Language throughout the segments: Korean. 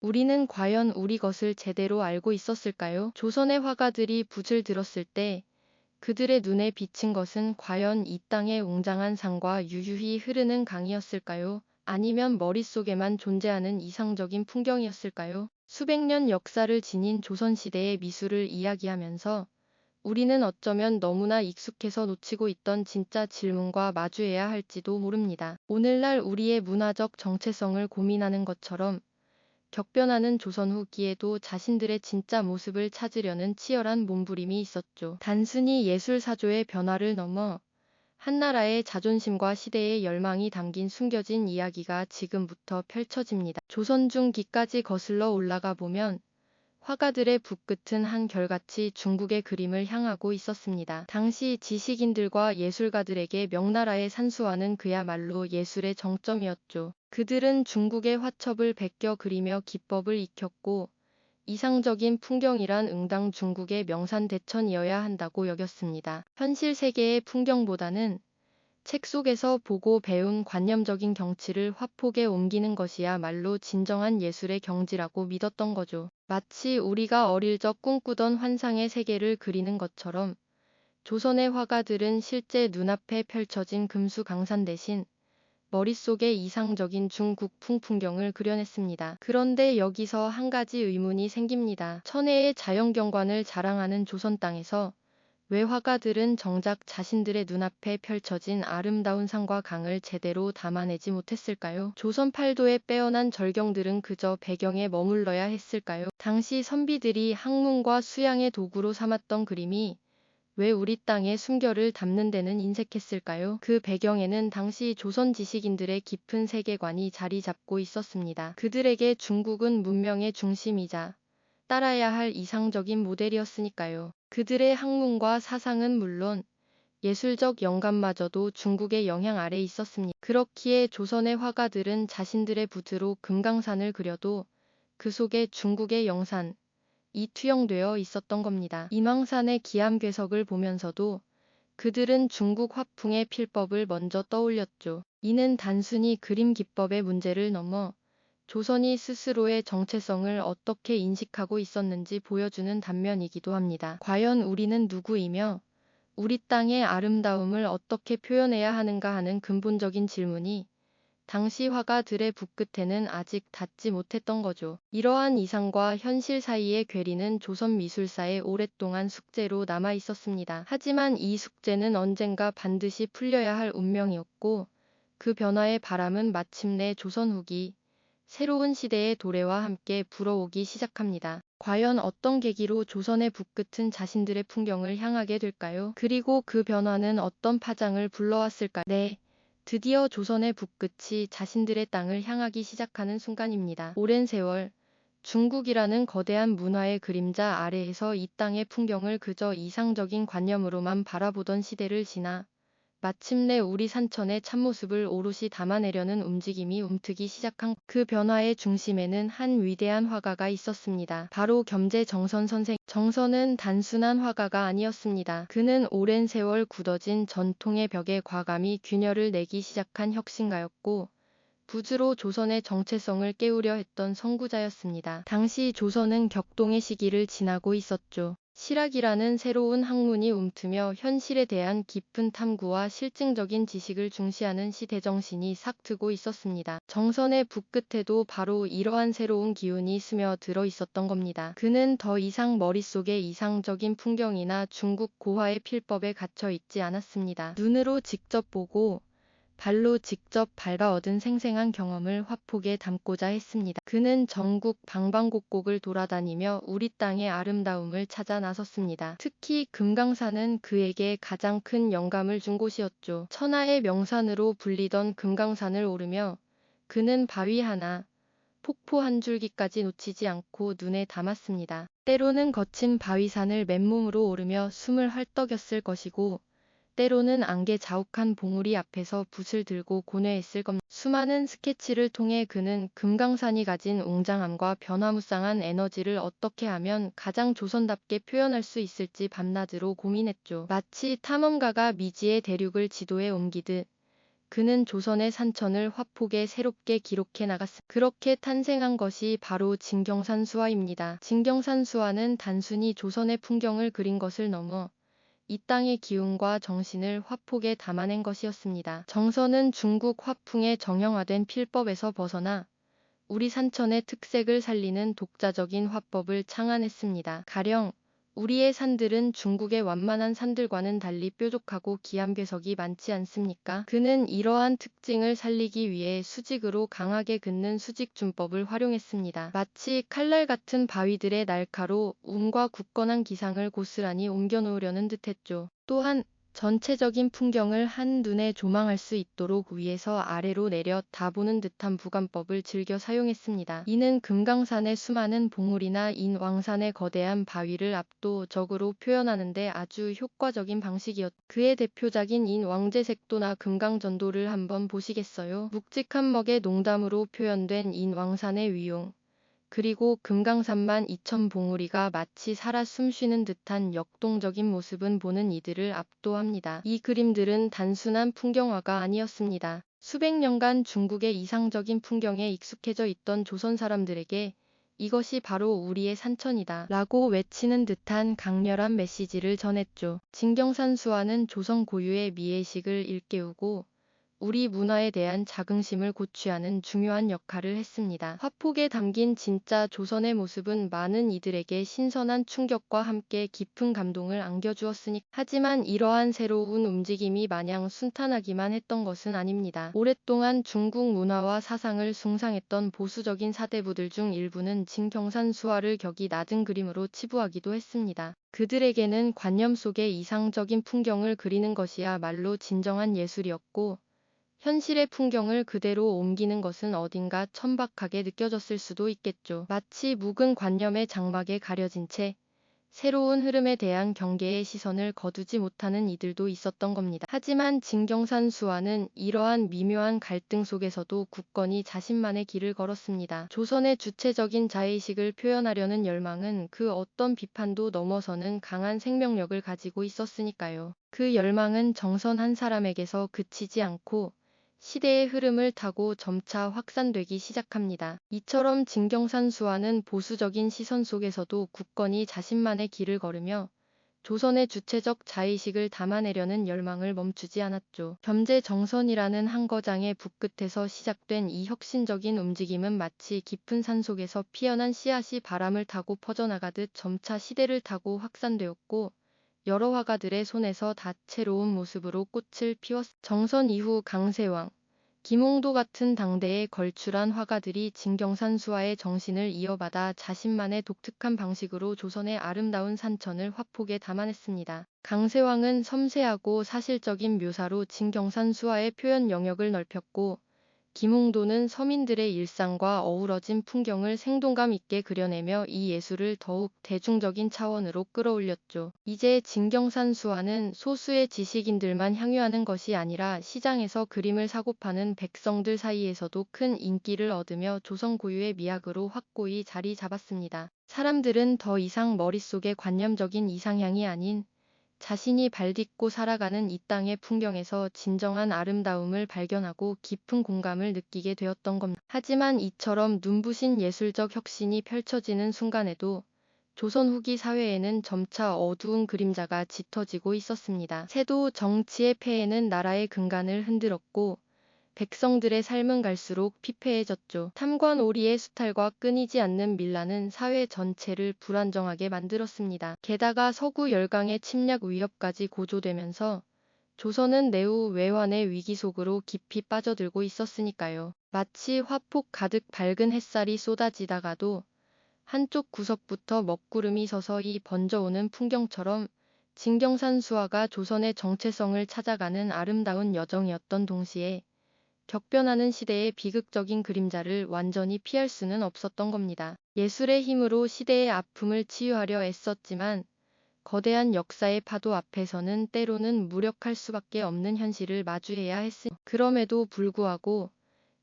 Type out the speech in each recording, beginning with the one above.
우리는 과연 우리 것을 제대로 알고 있었을까요? 조선의 화가들이 붓을 들었을 때 그들의 눈에 비친 것은 과연 이 땅의 웅장한 산과 유유히 흐르는 강이었을까요? 아니면 머릿속에만 존재하는 이상적인 풍경이었을까요? 수백 년 역사를 지닌 조선시대의 미술을 이야기하면서 우리는 어쩌면 너무나 익숙해서 놓치고 있던 진짜 질문과 마주해야 할지도 모릅니다. 오늘날 우리의 문화적 정체성을 고민하는 것처럼 격변하는 조선 후기에도 자신들의 진짜 모습을 찾으려는 치열한 몸부림이 있었죠. 단순히 예술사조의 변화를 넘어 한나라의 자존심과 시대의 열망이 담긴 숨겨진 이야기가 지금부터 펼쳐집니다. 조선 중기까지 거슬러 올라가 보면 화가들의 붓끝은 한결같이 중국의 그림을 향하고 있었습니다. 당시 지식인들과 예술가들에게 명나라의 산수화는 그야말로 예술의 정점이었죠. 그들은 중국의 화첩을 베껴 그리며 기법을 익혔고 이상적인 풍경이란 응당 중국의 명산대천이어야 한다고 여겼습니다. 현실 세계의 풍경보다는 책 속에서 보고 배운 관념적인 경치를 화폭에 옮기는 것이야말로 진정한 예술의 경지라고 믿었던 거죠. 마치 우리가 어릴 적 꿈꾸던 환상의 세계를 그리는 것처럼 조선의 화가들은 실제 눈앞에 펼쳐진 금수강산 대신 머릿속에 이상적인 중국풍 풍경을 그려냈습니다. 그런데 여기서 한 가지 의문이 생깁니다. 천혜의 자연경관을 자랑하는 조선 땅에서 왜 화가들은 정작 자신들의 눈앞에 펼쳐진 아름다운 산과 강을 제대로 담아내지 못했을까요? 조선 팔도의 빼어난 절경들은 그저 배경에 머물러야 했을까요? 당시 선비들이 학문과 수양의 도구로 삼았던 그림이 왜 우리 땅의 숨결을 담는 데는 인색했을까요? 그 배경에는 당시 조선 지식인들의 깊은 세계관이 자리 잡고 있었습니다. 그들에게 중국은 문명의 중심이자 따라야 할 이상적인 모델이었으니까요. 그들의 학문과 사상은 물론 예술적 영감마저도 중국의 영향 아래 있었습니다. 그렇기에 조선의 화가들은 자신들의 붓으로 금강산을 그려도 그 속에 중국의 영산이 투영되어 있었던 겁니다. 임왕산의 기암괴석을 보면서도 그들은 중국 화풍의 필법을 먼저 떠올렸죠. 이는 단순히 그림 기법의 문제를 넘어 조선이 스스로의 정체성을 어떻게 인식하고 있었는지 보여주는 단면이기도 합니다. 과연 우리는 누구이며 우리 땅의 아름다움을 어떻게 표현해야 하는가 하는 근본적인 질문이 당시 화가들의 붓끝에는 아직 닿지 못했던 거죠. 이러한 이상과 현실 사이의 괴리는 조선 미술사에 오랫동안 숙제로 남아 있었습니다. 하지만 이 숙제는 언젠가 반드시 풀려야 할 운명이었고 그 변화의 바람은 마침내 조선 후기 새로운 시대의 도래와 함께 불어오기 시작합니다. 과연 어떤 계기로 조선의 붓끝은 자신들의 풍경을 향하게 될까요? 그리고 그 변화는 어떤 파장을 불러왔을까요? 네, 드디어 조선의 붓끝이 자신들의 땅을 향하기 시작하는 순간입니다. 오랜 세월 중국이라는 거대한 문화의 그림자 아래에서 이 땅의 풍경을 그저 이상적인 관념으로만 바라보던 시대를 지나 마침내 우리 산천의 참모습을 오롯이 담아내려는 움직임이 움트기 시작한 그 변화의 중심에는 한 위대한 화가가 있었습니다. 바로 겸재정선 선생. 정선은 단순한 화가가 아니었습니다. 그는 오랜 세월 굳어진 전통의 벽에 과감히 균열을 내기 시작한 혁신가였고 붓으로 조선의 정체성을 깨우려 했던 선구자였습니다. 당시 조선은 격동의 시기를 지나고 있었죠. 실학이라는 새로운 학문이 움트며 현실에 대한 깊은 탐구와 실증적인 지식을 중시하는 시대정신이 싹트고 있었습니다. 정선의 붓끝에도 바로 이러한 새로운 기운이 스며들어 있었던 겁니다. 그는 더 이상 머릿속에 이상적인 풍경이나 중국 고화의 필법에 갇혀 있지 않았습니다. 눈으로 직접 보고 발로 직접 밟아 얻은 생생한 경험을 화폭에 담고자 했습니다. 그는 전국 방방곡곡을 돌아다니며 우리 땅의 아름다움을 찾아 나섰습니다. 특히 금강산은 그에게 가장 큰 영감을 준 곳이었죠. 천하의 명산으로 불리던 금강산을 오르며 그는 바위 하나, 폭포 한 줄기까지 놓치지 않고 눈에 담았습니다. 때로는 거친 바위산을 맨몸으로 오르며 숨을 헐떡였을 것이고 때로는 안개 자욱한 봉우리 앞에서 붓을 들고 고뇌했을 겁니다. 수많은 스케치를 통해 그는 금강산이 가진 웅장함과 변화무쌍한 에너지를 어떻게 하면 가장 조선답게 표현할 수 있을지 밤낮으로 고민했죠. 마치 탐험가가 미지의 대륙을 지도에 옮기듯 그는 조선의 산천을 화폭에 새롭게 기록해 나갔습니다. 그렇게 탄생한 것이 바로 진경산수화입니다. 진경산수화는 단순히 조선의 풍경을 그린 것을 넘어 이 땅의 기운과 정신을 화폭에 담아낸 것이었습니다. 정서는 중국 화풍의 정형화된 필법에서 벗어나 우리 산천의 특색을 살리는 독자적인 화법을 창안했습니다. 가령 우리의 산들은 중국의 완만한 산들과는 달리 뾰족하고 기암 궤석이 많지 않습니까? 그는 이러한 특징을 살리기 위해 수직으로 강하게 긋는 수직준법을 활용했습니다. 마치 칼날 같은 바위들의 날카로 움과 굳건한 기상을 고스란히 옮겨놓으려는 듯했죠. 또한 전체적인 풍경을 한눈에 조망할 수 있도록 위에서 아래로 내려 다보는 듯한 부관법을 즐겨 사용했습니다. 이는 금강산의 수많은 봉우리나 인왕산의 거대한 바위를 압도적으로 표현하는 데 아주 효과적인 방식이었다. 그의 대표작인 인왕제색도나 금강전도를 한번 보시겠어요? 묵직한 먹의 농담으로 표현된 인왕산의 위용, 그리고 금강산만 2천 봉우리가 마치 살아 숨쉬는 듯한 역동적인 모습은 보는 이들을 압도합니다. 이 그림들은 단순한 풍경화가 아니었습니다. 수백 년간 중국의 이상적인 풍경에 익숙해져 있던 조선 사람들에게 이것이 바로 우리의 산천이다 라고 외치는 듯한 강렬한 메시지를 전했죠. 진경산수화는 조선 고유의 미의식을 일깨우고 우리 문화에 대한 자긍심을 고취하는 중요한 역할을 했습니다. 화폭에 담긴 진짜 조선의 모습은 많은 이들에게 신선한 충격과 함께 깊은 감동을 안겨주었으니, 하지만 이러한 새로운 움직임이 마냥 순탄하기만 했던 것은 아닙니다. 오랫동안 중국 문화와 사상을 숭상했던 보수적인 사대부들 중 일부는 진경산수화를 격이 낮은 그림으로 치부하기도 했습니다. 그들에게는 관념 속의 이상적인 풍경을 그리는 것이야말로 진정한 예술이었고, 현실의 풍경을 그대로 옮기는 것은 어딘가 천박하게 느껴졌을 수도 있겠죠. 마치 묵은 관념의 장막에 가려진 채 새로운 흐름에 대한 경계의 시선을 거두지 못하는 이들도 있었던 겁니다. 하지만 진경산수화는 이러한 미묘한 갈등 속에서도 굳건히 자신만의 길을 걸었습니다. 조선의 주체적인 자의식을 표현하려는 열망은 그 어떤 비판도 넘어서는 강한 생명력을 가지고 있었으니까요. 그 열망은 정선 한 사람에게서 그치지 않고 시대의 흐름을 타고 점차 확산되기 시작합니다. 이처럼 진경산수화는 보수적인 시선 속에서도 굳건히 자신만의 길을 걸으며 조선의 주체적 자의식을 담아내려는 열망을 멈추지 않았죠. 겸재정선이라는 한 거장의 붓끝에서 시작된 이 혁신적인 움직임은 마치 깊은 산속에서 피어난 씨앗이 바람을 타고 퍼져나가듯 점차 시대를 타고 확산되었고, 여러 화가들의 손에서 다채로운 모습으로 꽃을 피웠습니다. 정선 이후 강세왕, 김홍도 같은 당대의 걸출한 화가들이 진경산수화의 정신을 이어받아 자신만의 독특한 방식으로 조선의 아름다운 산천을 화폭에 담아냈습니다. 강세왕은 섬세하고 사실적인 묘사로 진경산수화의 표현 영역을 넓혔고, 김홍도는 서민들의 일상과 어우러진 풍경을 생동감 있게 그려내며 이 예술을 더욱 대중적인 차원으로 끌어올렸죠. 이제 진경산수화는 소수의 지식인들만 향유하는 것이 아니라 시장에서 그림을 사고 파는 백성들 사이에서도 큰 인기를 얻으며 조선 고유의 미학으로 확고히 자리 잡았습니다. 사람들은 더 이상 머릿속의 관념적인 이상향이 아닌 자신이 발딛고 살아가는 이 땅의 풍경에서 진정한 아름다움을 발견하고 깊은 공감을 느끼게 되었던 겁니다. 하지만 이처럼 눈부신 예술적 혁신이 펼쳐지는 순간에도 조선 후기 사회에는 점차 어두운 그림자가 짙어지고 있었습니다. 세도 정치의 폐해는 나라의 근간을 흔들었고, 백성들의 삶은 갈수록 피폐해졌죠. 탐관오리의 수탈과 끊이지 않는 밀란은 사회 전체를 불안정하게 만들었습니다. 게다가 서구 열강의 침략 위협까지 고조되면서 조선은 내후 외환의 위기 속으로 깊이 빠져들고 있었으니까요. 마치 화폭 가득 밝은 햇살이 쏟아지다가도 한쪽 구석부터 먹구름이 서서히 번져오는 풍경처럼 진경산수화가 조선의 정체성을 찾아가는 아름다운 여정이었던 동시에 격변하는 시대의 비극적인 그림자를 완전히 피할 수는 없었던 겁니다. 예술의 힘으로 시대의 아픔을 치유하려 애썼지만 거대한 역사의 파도 앞에서는 때로는 무력할 수밖에 없는 현실을 마주해야 했으니, 그럼에도 불구하고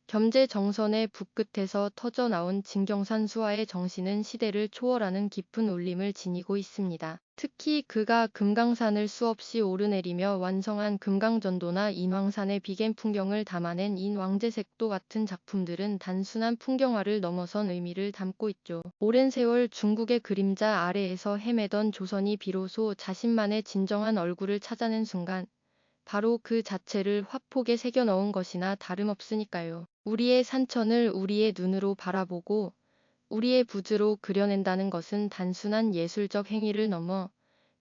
겸재 정선의 북끝에서 터져 나온 진경산 수화의 정신은 시대를 초월하는 깊은 울림을 지니고 있습니다. 특히 그가 금강산을 수없이 오르내리며 완성한 금강전도나 인왕산의 비겐 풍경을 담아낸 인왕제색도 같은 작품들은 단순한 풍경화를 넘어선 의미를 담고 있죠. 오랜 세월 중국의 그림자 아래에서 헤매던 조선이 비로소 자신만의 진정한 얼굴을 찾아낸 순간 바로 그 자체를 화폭에 새겨 넣은 것이나 다름없으니까요. 우리의 산천을 우리의 눈으로 바라보고 우리의 붓으로 그려낸다는 것은 단순한 예술적 행위를 넘어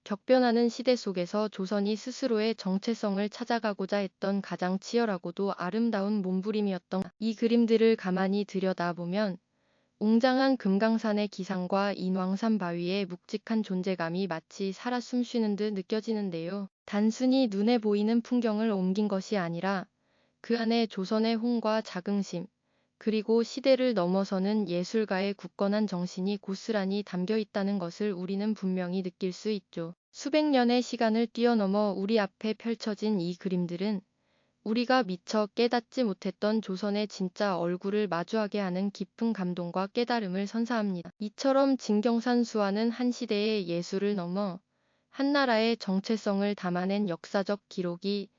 격변하는 시대 속에서 조선이 스스로의 정체성을 찾아가고자 했던 가장 치열하고도 아름다운 몸부림이었던 이 그림들을 가만히 들여다보면 웅장한 금강산의 기상과 인왕산 바위의 묵직한 존재감이 마치 살아 숨쉬는 듯 느껴지는데요. 단순히 눈에 보이는 풍경을 옮긴 것이 아니라 그 안에 조선의 홍과 자긍심, 그리고 시대를 넘어서는 예술가의 굳건한 정신이 고스란히 담겨 있다는 것을 우리는 분명히 느낄 수 있죠. 수백 년의 시간을 뛰어넘어 우리 앞에 펼쳐진 이 그림들은 우리가 미처 깨닫지 못했던 조선의 진짜 얼굴을 마주하게 하는 깊은 감동과 깨달음을 선사합니다. 이처럼 진경산 수화는 한 시대의 예술을 넘어 한 나라의 정체성을 담아낸 역사적 기록이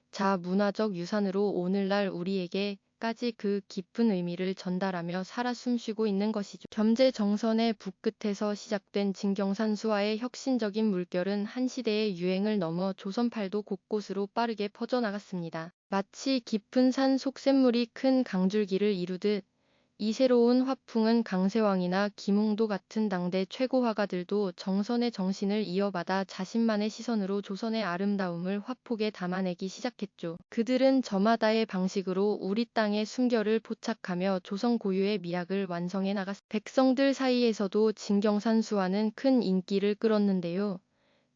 문화적 유산으로 오늘날 우리에게까지 그 깊은 의미를 전달하며 살아 숨쉬고 있는 것이죠. 겸재 정선의 북끝에서 시작된 진경산 수화의 혁신적인 물결은 한 시대의 유행을 넘어 조선팔도 곳곳으로 빠르게 퍼져나갔습니다. 마치 깊은 산 속샘물이 큰 강줄기를 이루듯 이 새로운 화풍은 강세왕이나 김웅도 같은 당대 최고 화가들도 정선의 정신을 이어받아 자신만의 시선으로 조선의 아름다움을 화폭에 담아내기 시작했죠. 그들은 저마다의 방식으로 우리 땅의 숨결을 포착하며 조선 고유의 미학을 완성해 나갔습니다. 백성들 사이에서도 진경산 수화는 큰 인기를 끌었는데요.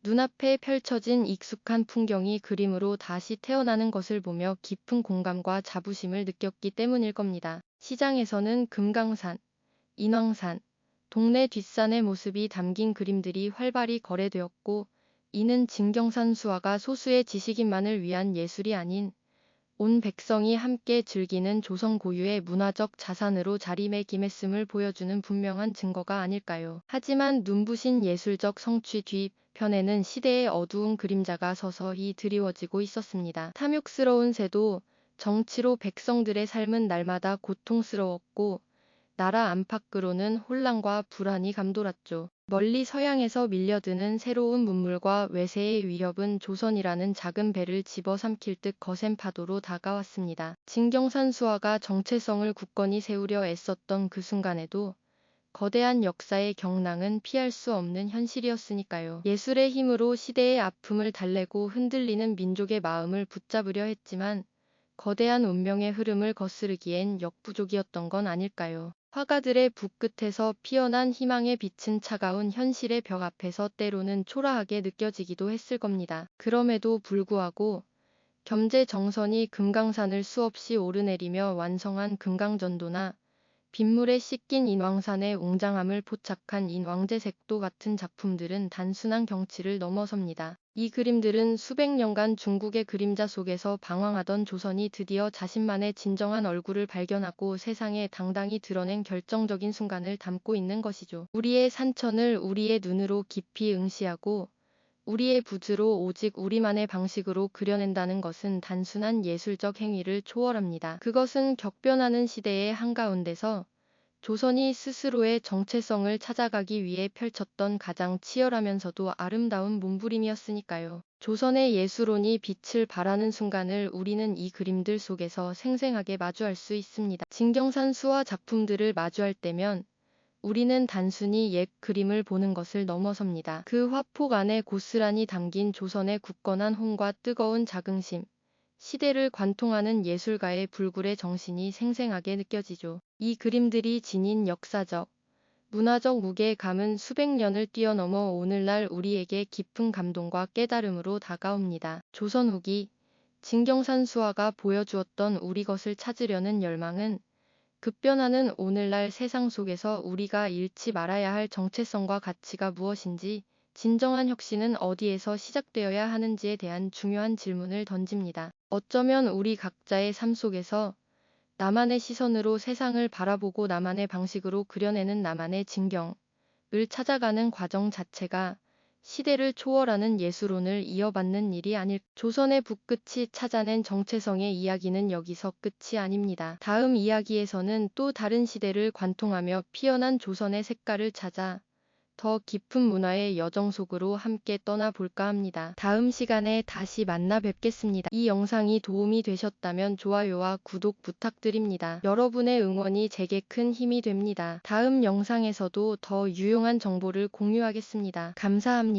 눈앞에 펼쳐진 익숙한 풍경이 그림으로 다시 태어나는 것을 보며 깊은 공감과 자부심을 느꼈기 때문일 겁니다. 시장에서는 금강산, 인왕산, 동네 뒷산의 모습이 담긴 그림들이 활발히 거래되었고, 이는 진경산 수화가 소수의 지식인만을 위한 예술이 아닌 온 백성이 함께 즐기는 조선 고유의 문화적 자산으로 자리매김했음을 보여주는 분명한 증거가 아닐까요? 하지만 눈부신 예술적 성취 뒤편에는 시대의 어두운 그림자가 서서히 드리워지고 있었습니다. 탐욕스러운 세도, 정치로 백성들의 삶은 날마다 고통스러웠고 나라 안팎으로는 혼란과 불안이 감돌았죠. 멀리 서양에서 밀려드는 새로운 문물과 외세의 위협은 조선이라는 작은 배를 집어삼킬 듯 거센 파도로 다가왔습니다. 진경산 수화가 정체성을 굳건히 세우려 애썼던 그 순간에도 거대한 역사의 경랑은 피할 수 없는 현실이었으니까요. 예술의 힘으로 시대의 아픔을 달래고 흔들리는 민족의 마음을 붙잡으려 했지만 거대한 운명의 흐름을 거스르기엔 역부족이었던 건 아닐까요? 화가들의 붓끝에서 피어난 희망의 빛은 차가운 현실의 벽 앞에서 때로는 초라하게 느껴지기도 했을 겁니다. 그럼에도 불구하고 겸재 정선이 금강산을 수없이 오르내리며 완성한 금강전도나 빗물에 씻긴 인왕산의 웅장함을 포착한 인왕제색도 같은 작품들은 단순한 경치를 넘어섭니다. 이 그림들은 수백 년간 중국의 그림자 속에서 방황하던 조선이 드디어 자신만의 진정한 얼굴을 발견하고 세상에 당당히 드러낸 결정적인 순간을 담고 있는 것이죠. 우리의 산천을 우리의 눈으로 깊이 응시하고 우리의 붓으로 오직 우리만의 방식으로 그려낸다는 것은 단순한 예술적 행위를 초월합니다. 그것은 격변하는 시대의 한가운데서 조선이 스스로의 정체성을 찾아가기 위해 펼쳤던 가장 치열하면서도 아름다운 몸부림이었으니까요. 조선의 예술혼이 빛을 발하는 순간을 우리는 이 그림들 속에서 생생하게 마주할 수 있습니다. 진경산 수화 작품들을 마주할 때면 우리는 단순히 옛 그림을 보는 것을 넘어섭니다. 그 화폭 안에 고스란히 담긴 조선의 굳건한 혼과 뜨거운 자긍심, 시대를 관통하는 예술가의 불굴의 정신이 생생하게 느껴지죠. 이 그림들이 지닌 역사적, 문화적 무게감은 수백 년을 뛰어넘어 오늘날 우리에게 깊은 감동과 깨달음으로 다가옵니다. 조선 후기 진경산 수화가 보여주었던 우리 것을 찾으려는 열망은 급변하는 오늘날 세상 속에서 우리가 잃지 말아야 할 정체성과 가치가 무엇인지, 진정한 혁신은 어디에서 시작되어야 하는지에 대한 중요한 질문을 던집니다. 어쩌면 우리 각자의 삶 속에서 나만의 시선으로 세상을 바라보고 나만의 방식으로 그려내는 나만의 진경을 찾아가는 과정 자체가 시대를 초월하는 예술론을 이어받는 일이 아닐. 조선의 붓끝이 찾아낸 정체성의 이야기는 여기서 끝이 아닙니다. 다음 이야기에서는 또 다른 시대를 관통하며 피어난 조선의 색깔을 찾아 더 깊은 문화의 여정 속으로 함께 떠나볼까 합니다. 다음 시간에 다시 만나 뵙겠습니다. 이 영상이 도움이 되셨다면 좋아요와 구독 부탁드립니다. 여러분의 응원이 제게 큰 힘이 됩니다. 다음 영상에서도 더 유용한 정보를 공유하겠습니다. 감사합니다.